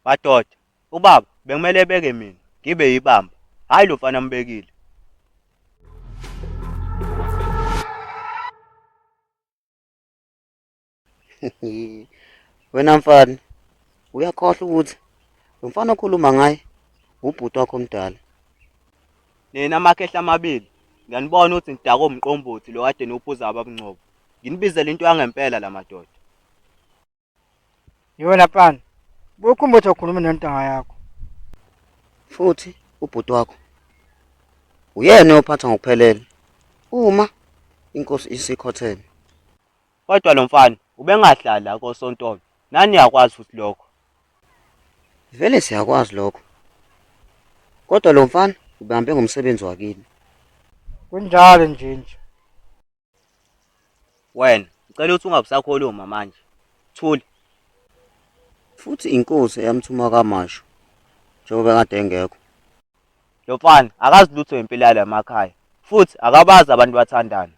Madoda, ubaba bekumele ebeke mina, ngibe yibamba, hhayi lo mfana ambekile. Wena mfana, uyakhohlwa ukuthi lo mfana okhuluma ngaye ubhuti wakho omdala. Nina amakhehla amabili, ngiyanibona ukuthi ngidakwe umqombothi lo kade nophuza ababungcobo. Nginibizele into yangempela la madoda. Yona pana, bukho ukuthi ukhuluma nentanga yakho. Futhi ubhuti wakho uyena ophatha ngokuphelele uma inkosi isikhothele. Kodwa lo mfana ubengahlali la koSontolo, nani yakwazi futhi lokho. Vele siyakwazi lokho. Kodwa lo mfana ubehambe ngomsebenzi wakini. Kunjalo nje. Wena, ngicela ukuthi ungabusakhuluma manje. Thuli. Futhi inkosi eyamthuma kaMasho njengoba kade engekho. Lo mfana akazi lutho ngempilo yala emakhaya, futhi akabazi abantu bathandana.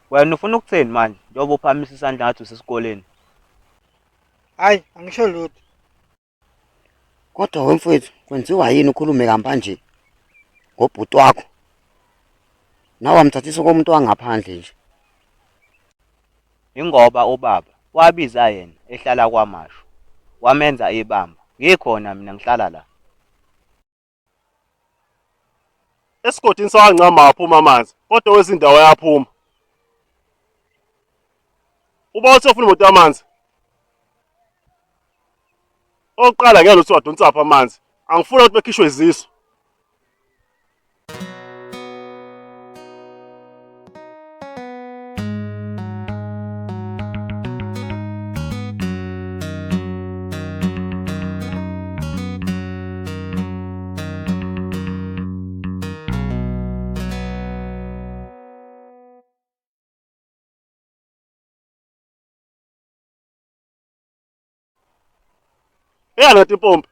Wena ufuna ukuthini manje njengoba uphakamisa isandla ngathi usesikoleni? Hayi, angisho lutho. Kodwa wemfowethu, kwenziwa yini ukhulume kanje ngobhuti wakho? Nawe wamthathisa komuntu wangaphandle nje. Ingoba ubaba wabiza yena ehlala kwaMasho, wamenza ibamba. Ngikhona mina ngihlala la. Esigodini sawancama aphuma amanzi, kodwa wezindawo ayaphuma. Uba usefuna imoto yamanzi. Oqala ngeke lutho wadonsa apha amanzi. Angifuni ukuthi bekhishwe izisu. Nathi impompi.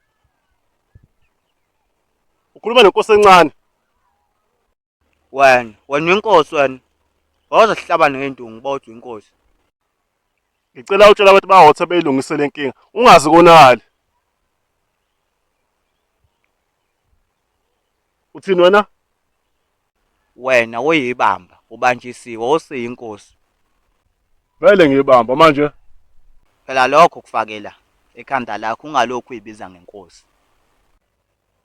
Ukhuluma nenkosi encane. Wena inkosi wena. Woza sihlabane ngendungu bodwa inkosi. Ngicela utshela abantu bahothe beyilungisele inkinga. Ungazi konakali. Uthini wena? Wena uyibamba, ubanjisiwe osiyinkosi. Vele ngiyibamba manje. Phela lokho kufakela ekhanda lakho ungalokhu uyibiza ngenkosi.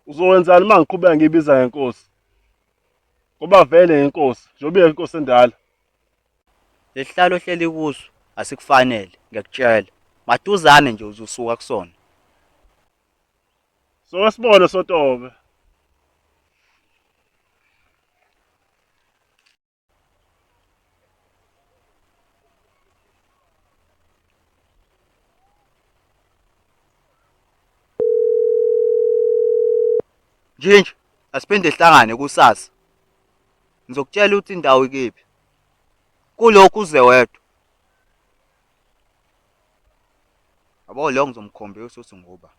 Uzowenzani uma ngiqhubeka ngiyibiza ngenkosi? Ngoba vele inkosi, njengoba inkosi endala. Lesihlalo ohleli kuso asikufanele, ngiyakutshela. Maduzane nje uzusuka kusona. So sibone Sotobe. Njinji, asiphinde sihlangane kusasa. Ngizokutshela ukuthi indawo ikephi. Kulokhu uze wedwa. Yabo lo ngizomkhombisa ukuthi ngoba